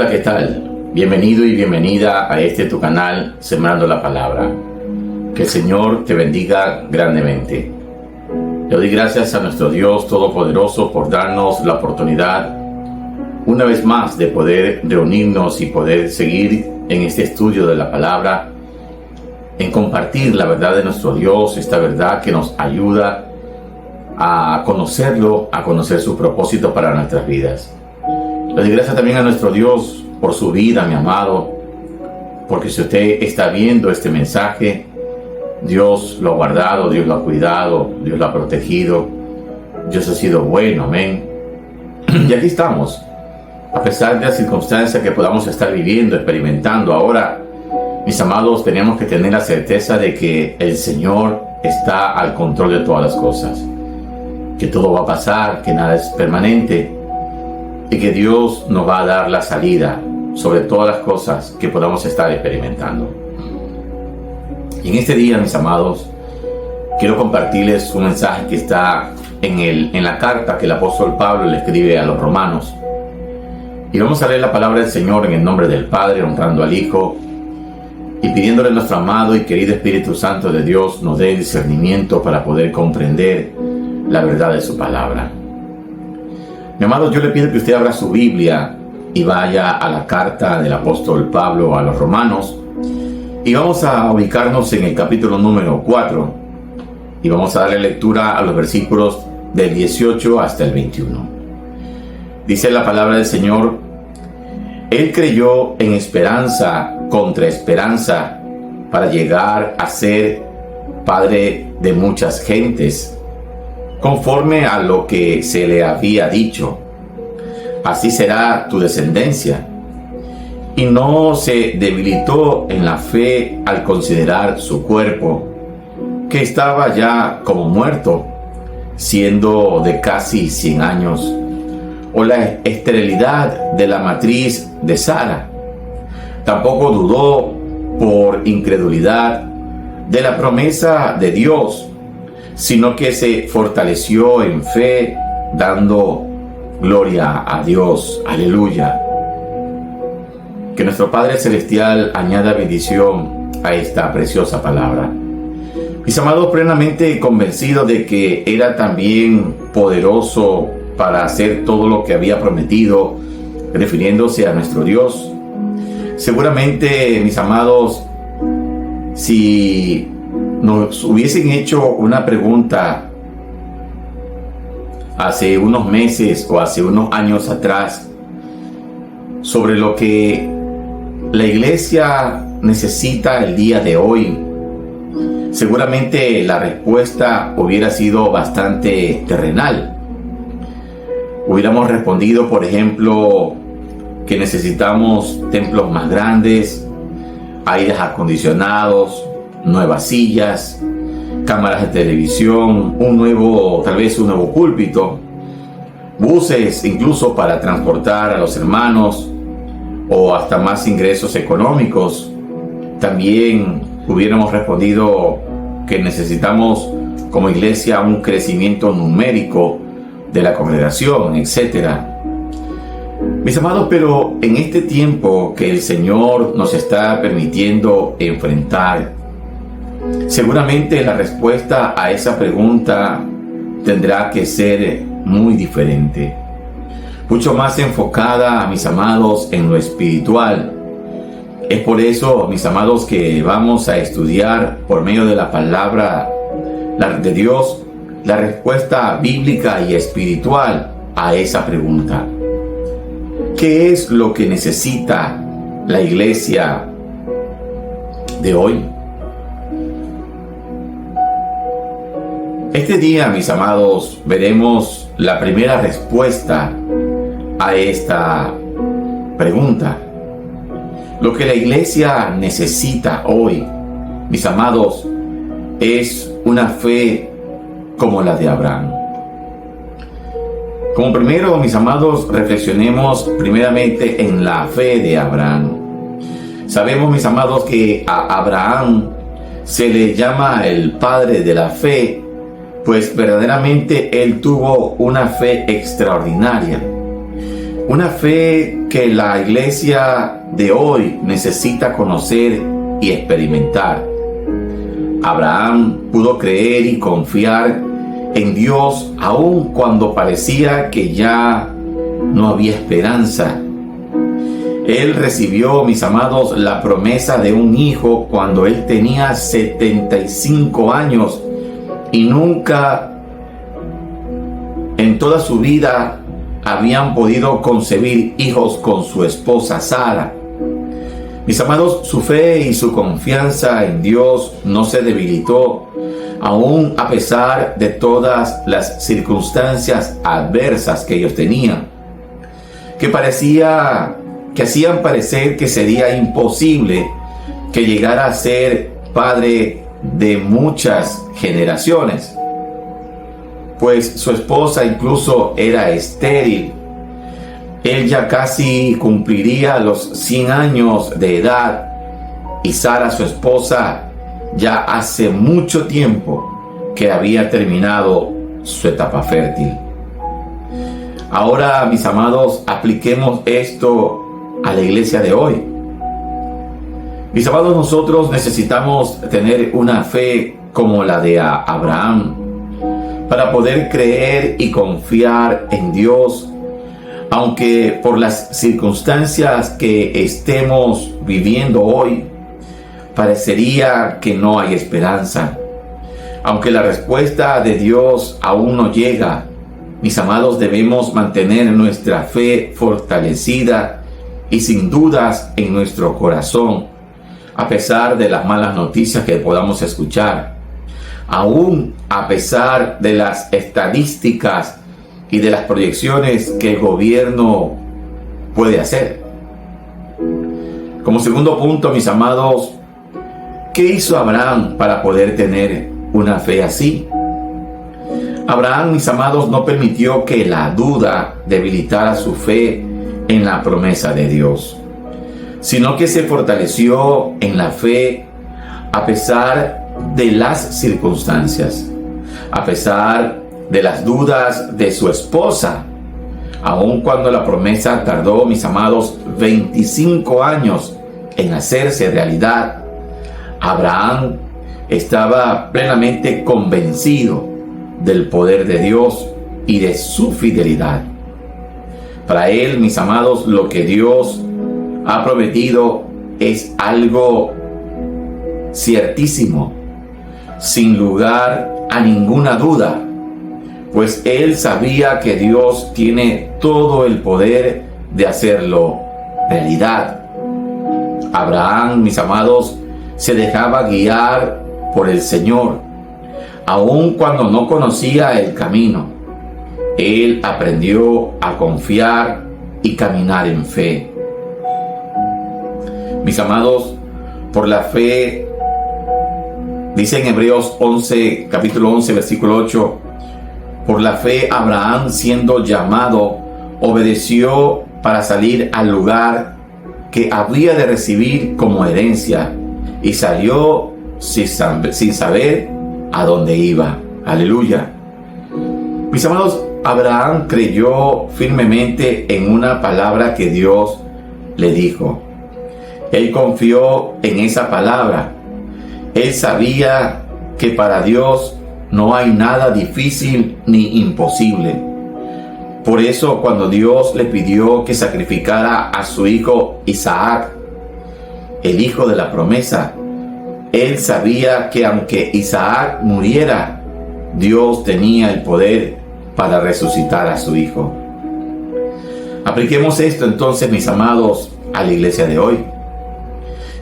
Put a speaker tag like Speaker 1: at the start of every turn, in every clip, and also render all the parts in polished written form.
Speaker 1: Hola, ¿qué tal? Bienvenido y bienvenida a tu canal Sembrando la Palabra. Que el Señor te bendiga grandemente. Le doy gracias a nuestro Dios Todopoderoso por darnos la oportunidad una vez más de poder reunirnos y poder seguir en este estudio de la Palabra, en compartir la verdad de nuestro Dios, esta verdad que nos ayuda a conocerlo, a conocer su propósito para nuestras vidas. Le doy gracias también a nuestro Dios por su vida, mi amado, porque si usted está viendo este mensaje, Dios lo ha guardado, Dios lo ha cuidado, Dios lo ha protegido, Dios ha sido bueno, amén. Y aquí estamos, a pesar de las circunstancias que podamos estar viviendo, experimentando ahora, mis amados, tenemos que tener la certeza de que el Señor está al control de todas las cosas, que todo va a pasar, que nada es permanente, y que Dios nos va a dar la salida sobre todas las cosas que podamos estar experimentando. Y en este día, mis amados, quiero compartirles un mensaje que está en la carta que el apóstol Pablo le escribe a los romanos. Y vamos a leer la palabra del Señor en el nombre del Padre, honrando al Hijo, y pidiéndole a nuestro amado y querido Espíritu Santo de Dios nos dé discernimiento para poder comprender la verdad de su palabra. Mi amado, yo le pido que usted abra su Biblia y vaya a la carta del apóstol Pablo a los romanos, y vamos a ubicarnos en el capítulo número 4 y vamos a darle lectura a los versículos del 18 hasta el 21. Dice la palabra del Señor: Él creyó en esperanza contra esperanza para llegar a ser padre de muchas gentes, conforme a lo que se le había dicho: así será tu descendencia. Y no se debilitó en la fe al considerar su cuerpo, que estaba ya como muerto, siendo de casi 100 años, o la esterilidad de la matriz de Sara. Tampoco dudó por incredulidad de la promesa de Dios, sino que se fortaleció en fe, dando gloria a Dios. Aleluya. Que nuestro Padre Celestial añada bendición a esta preciosa palabra. Mis amados, plenamente convencidos de que era también poderoso para hacer todo lo que había prometido, refiriéndose a nuestro Dios. Seguramente, mis amados, si nos hubiesen hecho una pregunta hace unos meses o hace unos años atrás sobre lo que la iglesia necesita el día de hoy, seguramente la respuesta hubiera sido bastante terrenal. Hubiéramos respondido, por ejemplo, que necesitamos templos más grandes, aires acondicionados, nuevas sillas, cámaras de televisión, tal vez un nuevo púlpito, buses incluso para transportar a los hermanos, o hasta más ingresos económicos. También hubiéramos respondido que necesitamos como iglesia un crecimiento numérico de la congregación, etc. Mis amados, pero en este tiempo que el Señor nos está permitiendo enfrentar, seguramente la respuesta a esa pregunta tendrá que ser muy diferente, mucho más enfocada, mis amados, en lo espiritual. Es por eso, mis amados, que vamos a estudiar por medio de la palabra de Dios la respuesta bíblica y espiritual a esa pregunta. ¿Qué es lo que necesita la iglesia de hoy? Este día, mis amados, veremos la primera respuesta a esta pregunta. Lo que la iglesia necesita hoy, mis amados, es una fe como la de Abraham. Como primero, mis amados, reflexionemos primeramente en la fe de Abraham. Sabemos, mis amados, que a Abraham se le llama el padre de la fe, pues verdaderamente él tuvo una fe extraordinaria. Una fe que la iglesia de hoy necesita conocer y experimentar. Abraham pudo creer y confiar en Dios aun cuando parecía que ya no había esperanza. Él recibió, mis amados, la promesa de un hijo cuando él tenía 75 años y nunca en toda su vida habían podido concebir hijos con su esposa Sara. Mis amados, su fe y su confianza en Dios no se debilitó, aún a pesar de todas las circunstancias adversas que ellos tenían, que hacían parecer que sería imposible que llegara a ser padre de muchas generaciones, pues su esposa incluso era estéril. Él ya casi cumpliría los 100 años de edad y Sara, su esposa, ya hace mucho tiempo que había terminado su etapa fértil. Ahora, mis amados, apliquemos esto a la iglesia de hoy. Mis amados, nosotros necesitamos tener una fe como la de Abraham para poder creer y confiar en Dios, aunque por las circunstancias que estemos viviendo hoy parecería que no hay esperanza. Aunque la respuesta de Dios aún no llega, mis amados, debemos mantener nuestra fe fortalecida y sin dudas en nuestro corazón, a pesar de las malas noticias que podamos escuchar, aún a pesar de las estadísticas y de las proyecciones que el gobierno puede hacer. Como segundo punto, mis amados, ¿qué hizo Abraham para poder tener una fe así? Abraham, mis amados, no permitió que la duda debilitara su fe en la promesa de Dios, sino que se fortaleció en la fe a pesar de las circunstancias, a pesar de las dudas de su esposa, aun cuando la promesa tardó, mis amados, 25 años en hacerse realidad. Abraham estaba plenamente convencido del poder de Dios y de su fidelidad. Para él, mis amados, lo que Dios ha prometido es algo ciertísimo, sin lugar a ninguna duda, pues él sabía que Dios tiene todo el poder de hacerlo realidad. Abraham, mis amados, se dejaba guiar por el Señor, aun cuando no conocía el camino. Él aprendió a confiar y caminar en fe. Mis amados, por la fe, dice en Hebreos 11, capítulo 11, versículo 8, por la fe Abraham, siendo llamado, obedeció para salir al lugar que había de recibir como herencia, y salió sin saber a dónde iba. Aleluya. Mis amados, Abraham creyó firmemente en una palabra que Dios le dijo. Él confió en esa palabra. Él sabía que para Dios no hay nada difícil ni imposible. Por eso, cuando Dios le pidió que sacrificara a su hijo Isaac, el hijo de la promesa, él sabía que aunque Isaac muriera, Dios tenía el poder para resucitar a su hijo. Apliquemos esto entonces, mis amados, a la iglesia de hoy.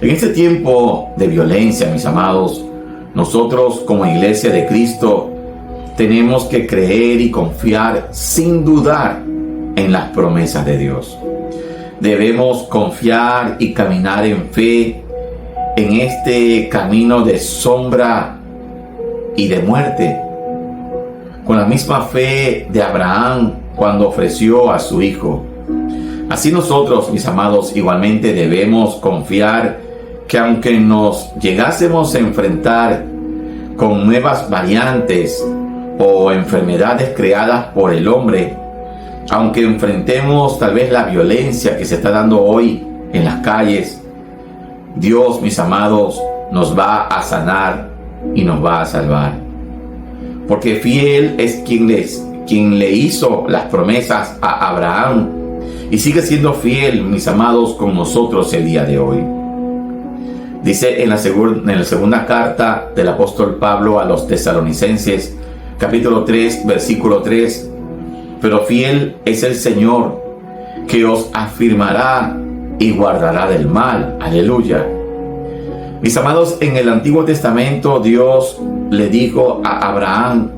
Speaker 1: En este tiempo de violencia, mis amados, nosotros como iglesia de Cristo tenemos que creer y confiar sin dudar en las promesas de Dios. Debemos confiar y caminar en fe en este camino de sombra y de muerte, con la misma fe de Abraham cuando ofreció a su hijo. Así nosotros, mis amados, igualmente debemos confiar que aunque nos llegásemos a enfrentar con nuevas variantes o enfermedades creadas por el hombre, Aunque enfrentemos tal vez la violencia que se está dando hoy en las calles, Dios, mis amados, nos va a sanar y nos va a salvar. Porque fiel es quien le hizo las promesas a Abraham y sigue siendo fiel, mis amados, con nosotros el día de hoy. Dice en la segunda carta del apóstol Pablo a los tesalonicenses, capítulo 3, versículo 3, pero fiel es el Señor, que os afirmará y guardará del mal. Aleluya. Mis amados, en el Antiguo Testamento Dios le dijo a Abraham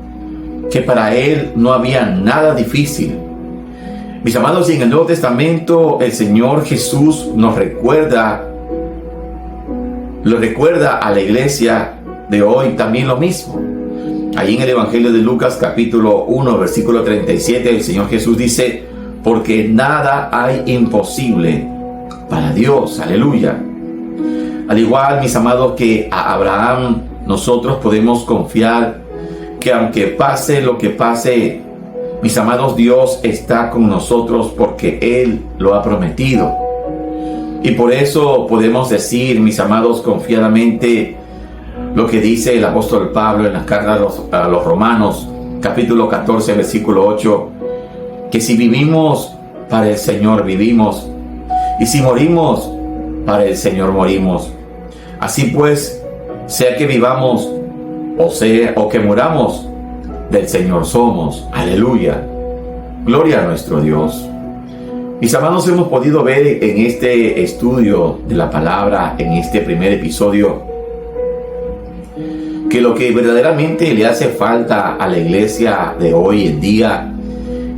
Speaker 1: que para él no había nada difícil. Mis amados, y en el Nuevo Testamento el Señor Jesús lo recuerda a la iglesia de hoy también lo mismo. Allí en el Evangelio de Lucas capítulo 1 versículo 37 el Señor Jesús dice: porque nada hay imposible para Dios. Aleluya. Al igual, mis amados, que a Abraham, nosotros podemos confiar que aunque pase lo que pase, mis amados, Dios está con nosotros porque Él lo ha prometido. Y por eso podemos decir, mis amados, confiadamente lo que dice el apóstol Pablo en las cartas a los Romanos, capítulo 14, versículo 8, que si vivimos, para el Señor vivimos, y si morimos, para el Señor morimos. Así pues, sea que vivamos o que muramos, del Señor somos. Aleluya. Gloria a nuestro Dios. Mis amados, hemos podido ver en este estudio de la palabra, en este primer episodio, que lo que verdaderamente le hace falta a la iglesia de hoy en día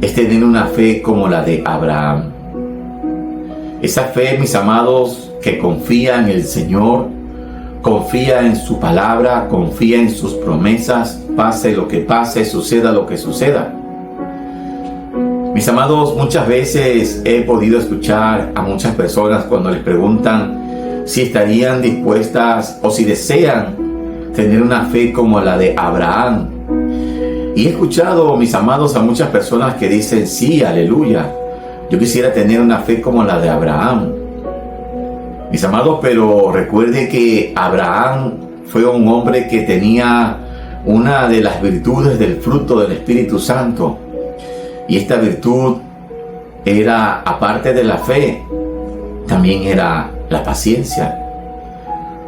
Speaker 1: es tener una fe como la de Abraham. Esa fe, mis amados, que confía en el Señor, confía en su palabra, confía en sus promesas, pase lo que pase, suceda lo que suceda. Mis amados, muchas veces he podido escuchar a muchas personas cuando les preguntan si estarían dispuestas o si desean tener una fe como la de Abraham. Y he escuchado, mis amados, a muchas personas que dicen: sí, aleluya, yo quisiera tener una fe como la de Abraham. Mis amados, pero recuerde que Abraham fue un hombre que tenía una de las virtudes del fruto del Espíritu Santo. Y esta virtud era, aparte de la fe, también era la paciencia.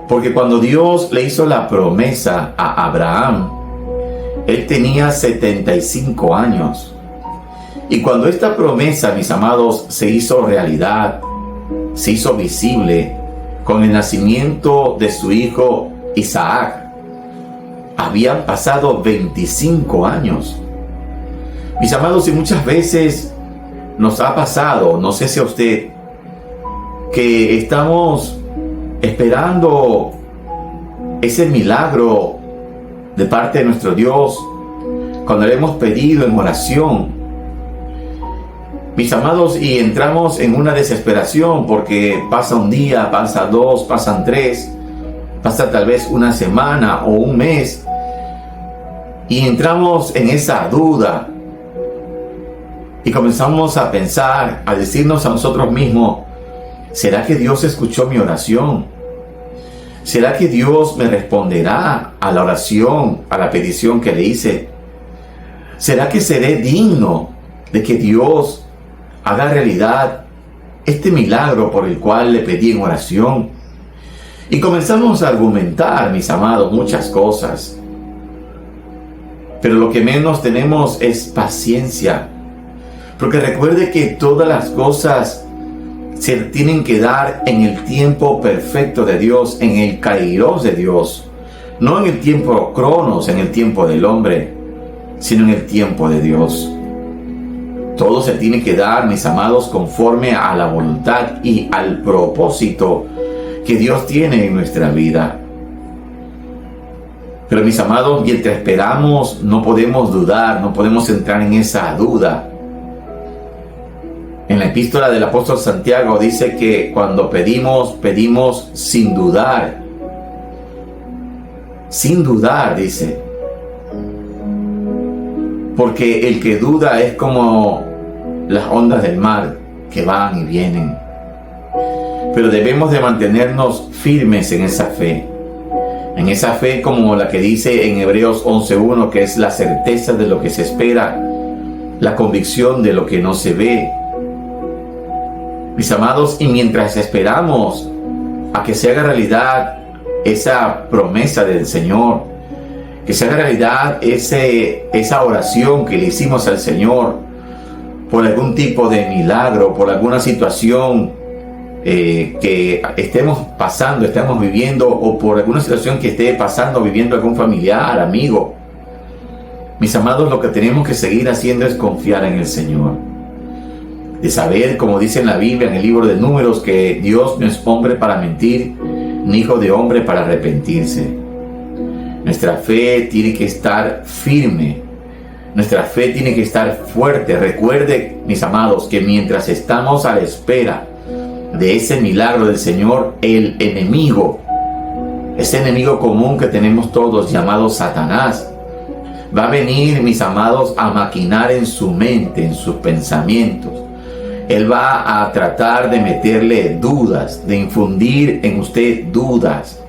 Speaker 1: Porque cuando Dios le hizo la promesa a Abraham, él tenía 75 años. Y cuando esta promesa, mis amados, se hizo realidad, se hizo visible con el nacimiento de su hijo Isaac, habían pasado 25 años. Mis amados, y muchas veces nos ha pasado, no sé si a usted, que estamos esperando ese milagro de parte de nuestro Dios cuando le hemos pedido en oración. Mis amados, y entramos en una desesperación porque pasa un día, pasa dos, pasan tres, pasa tal vez una semana o un mes, y entramos en esa duda y comenzamos a pensar, a decirnos a nosotros mismos: ¿será que Dios escuchó mi oración? ¿Será que Dios me responderá a la oración, a la petición que le hice? ¿Será que seré digno de que Dios haga realidad este milagro por el cual le pedí en oración? Y comenzamos a argumentar, mis amados, muchas cosas. Pero lo que menos tenemos es paciencia. Porque recuerde que todas las cosas se tienen que dar en el tiempo perfecto de Dios, en el kairos de Dios. No en el tiempo cronos, en el tiempo del hombre, sino en el tiempo de Dios. Todo se tiene que dar, mis amados, conforme a la voluntad y al propósito que Dios tiene en nuestra vida. Pero, mis amados, mientras esperamos, no podemos dudar, no podemos entrar en esa duda. En la epístola del apóstol Santiago dice que cuando pedimos, pedimos sin dudar. Sin dudar, dice. Porque el que duda es como las ondas del mar que van y vienen. Pero debemos de mantenernos firmes en esa fe como la que dice en Hebreos 11:1, que es la certeza de lo que se espera, la convicción de lo que no se ve. Mis amados, y mientras esperamos a que se haga realidad esa promesa del Señor, que se haga realidad esa oración que le hicimos al Señor por algún tipo de milagro, por alguna situación que estemos pasando, estamos viviendo, o por alguna situación que esté pasando, viviendo algún familiar, amigo. Mis amados, lo que tenemos que seguir haciendo es confiar en el Señor. De saber, como dice en la Biblia, en el libro de Números, que Dios no es hombre para mentir, ni hijo de hombre para arrepentirse. Nuestra fe tiene que estar firme. Nuestra fe tiene que estar fuerte. Recuerde, mis amados, que mientras estamos a la espera de ese milagro del Señor, el enemigo, ese enemigo común que tenemos todos, llamado Satanás, va a venir, mis amados, a maquinar en su mente, en sus pensamientos. Él va a tratar de meterle dudas, de infundir en usted dudas,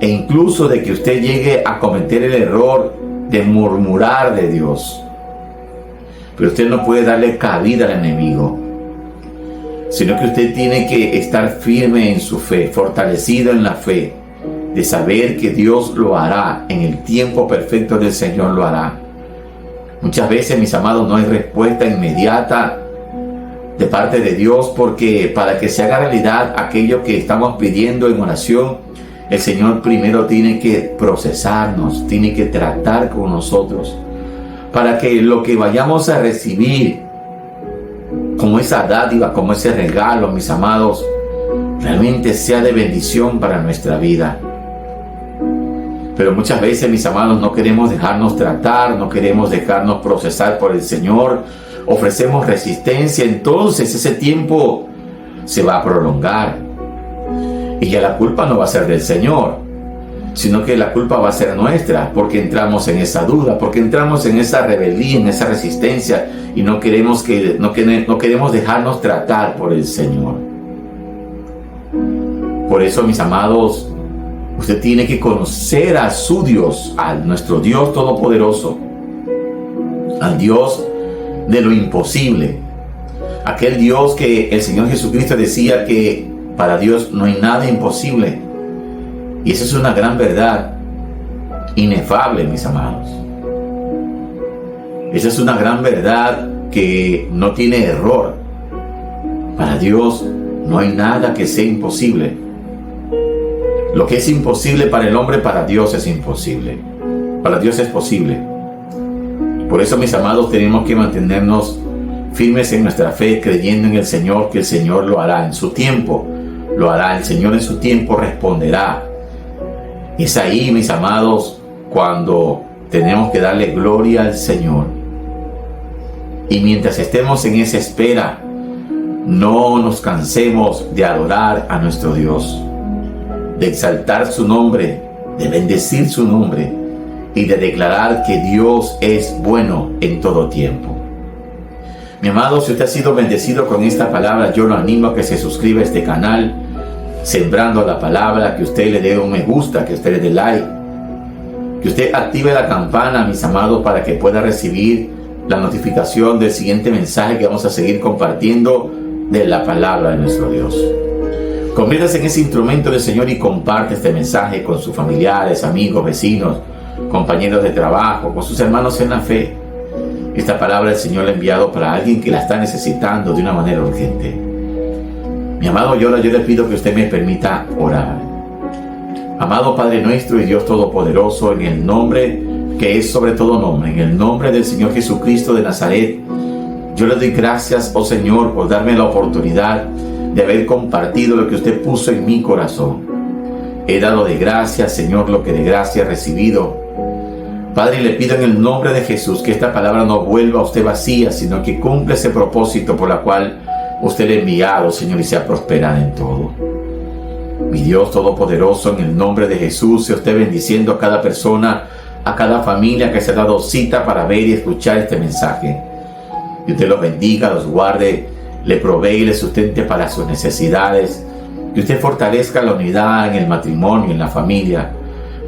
Speaker 1: e incluso de que usted llegue a cometer el error de murmurar de Dios. Pero usted no puede darle cabida al enemigo, sino que usted tiene que estar firme en su fe, fortalecido en la fe, de saber que Dios lo hará, en el tiempo perfecto del Señor lo hará. Muchas veces, mis amados, no hay respuesta inmediata de parte de Dios, porque para que se haga realidad aquello que estamos pidiendo en oración, el Señor primero tiene que procesarnos, tiene que tratar con nosotros, para que lo que vayamos a recibir como esa dádiva, como ese regalo, mis amados, realmente sea de bendición para nuestra vida. Pero muchas veces, mis amados, no queremos dejarnos tratar, no queremos dejarnos procesar por el Señor, ofrecemos resistencia, entonces ese tiempo se va a prolongar. Y ya la culpa no va a ser del Señor, sino que la culpa va a ser nuestra, porque entramos en esa duda, porque entramos en esa rebeldía, en esa resistencia, y no queremos dejarnos tratar por el Señor. Por eso, mis amados, usted tiene que conocer a su Dios, a nuestro Dios Todopoderoso, al Dios de lo imposible, aquel Dios que el Señor Jesucristo decía que para Dios no hay nada imposible. Y esa es una gran verdad inefable, mis amados. Esa es una gran verdad que no tiene error. Para Dios no hay nada que sea imposible. Lo que es imposible para el hombre, para Dios es imposible. Para Dios es posible. Por eso, mis amados, tenemos que mantenernos firmes en nuestra fe, creyendo en el Señor, que el Señor lo hará en su tiempo. Lo hará, el Señor en su tiempo responderá. Es ahí, mis amados, cuando tenemos que darle gloria al Señor. Y mientras estemos en esa espera, no nos cansemos de adorar a nuestro Dios, de exaltar su nombre, de bendecir su nombre y de declarar que Dios es bueno en todo tiempo. Mi amado, si usted ha sido bendecido con esta palabra, yo lo animo a que se suscriba a este canal, Sembrando la Palabra, que usted le dé un me gusta, que usted le dé like, que usted active la campana, mis amados, para que pueda recibir la notificación del siguiente mensaje que vamos a seguir compartiendo de la palabra de nuestro Dios. Conviértase en ese instrumento del Señor y comparte este mensaje con sus familiares, amigos, vecinos, compañeros de trabajo, con sus hermanos en la fe. Esta palabra el Señor la ha enviado para alguien que la está necesitando de una manera urgente. Mi amado, yo le pido que usted me permita orar. Amado Padre nuestro y Dios Todopoderoso, en el nombre que es sobre todo nombre, en el nombre del Señor Jesucristo de Nazaret, yo le doy gracias, oh Señor, por darme la oportunidad de haber compartido lo que usted puso en mi corazón. He dado de gracia, Señor, lo que de gracia he recibido. Padre, le pido en el nombre de Jesús que esta palabra no vuelva a usted vacía, sino que cumpla ese propósito por la cual usted le ha enviado, Señor, y sea prosperada en todo. Mi Dios Todopoderoso, en el nombre de Jesús, sea usted bendiciendo a cada persona, a cada familia que se ha dado cita para ver y escuchar este mensaje. Que usted los bendiga, los guarde, le provee y le sustente para sus necesidades. Que usted fortalezca la unidad en el matrimonio, en la familia.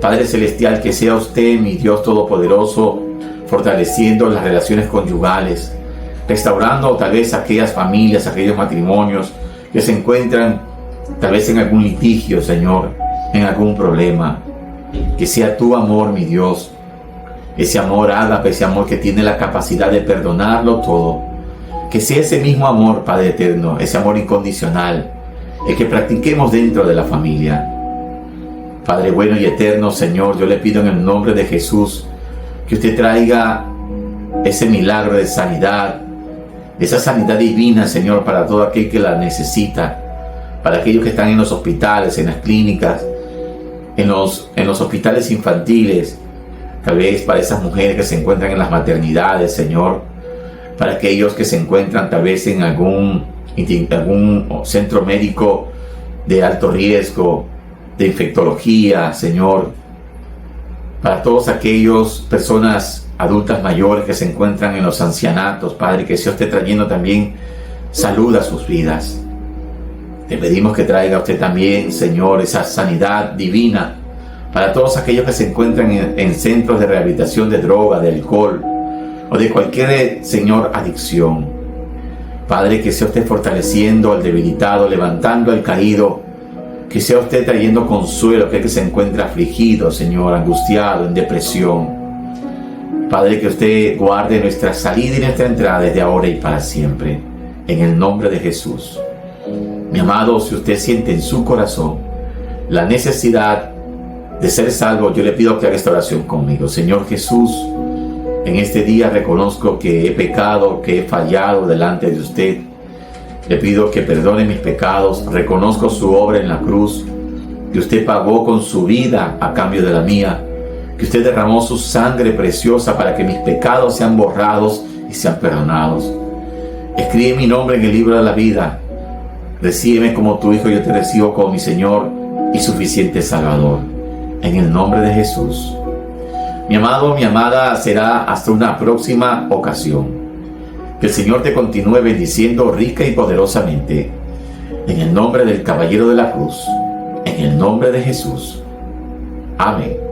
Speaker 1: Padre Celestial, que sea usted, mi Dios Todopoderoso, fortaleciendo las relaciones conyugales, restaurando tal vez aquellas familias, aquellos matrimonios que se encuentran tal vez en algún litigio, Señor, en algún problema. Que sea tu amor, mi Dios, ese amor ágape, ese amor que tiene la capacidad de perdonarlo todo. Que sea ese mismo amor, Padre eterno, ese amor incondicional, el que practiquemos dentro de la familia. Padre bueno y eterno, Señor, yo le pido en el nombre de Jesús que usted traiga ese milagro de sanidad, esa sanidad divina, Señor, para todo aquel que la necesita, para aquellos que están en los hospitales, en las clínicas, en los hospitales infantiles, tal vez para esas mujeres que se encuentran en las maternidades, Señor, para aquellos que se encuentran tal vez en algún centro médico de alto riesgo, de infectología, Señor, para todos aquellos personas adultas mayores que se encuentran en los ancianatos, Padre, que sea usted trayendo también salud a sus vidas. Te pedimos que traiga usted también, Señor, esa sanidad divina para todos aquellos que se encuentran en centros de rehabilitación de droga, de alcohol o de cualquier, Señor, adicción. Padre, que sea usted fortaleciendo al debilitado, levantando al caído, que sea usted trayendo consuelo a aquel que se encuentra afligido, Señor, angustiado, en depresión. Padre, que usted guarde nuestra salida y nuestra entrada desde ahora y para siempre, en el nombre de Jesús. Mi amado, si usted siente en su corazón la necesidad de ser salvo, yo le pido que haga esta oración conmigo. Señor Jesús, en este día reconozco que he pecado, que he fallado delante de usted. Le pido que perdone mis pecados, reconozco su obra en la cruz, que usted pagó con su vida a cambio de la mía, que usted derramó su sangre preciosa para que mis pecados sean borrados y sean perdonados. Escribe mi nombre en el libro de la vida. Recíbeme como tu Hijo, yo te recibo como mi Señor y suficiente Salvador. En el nombre de Jesús. Mi amado, mi amada, será hasta una próxima ocasión. Que el Señor te continúe bendiciendo rica y poderosamente. En el nombre del Caballero de la Cruz. En el nombre de Jesús. Amén.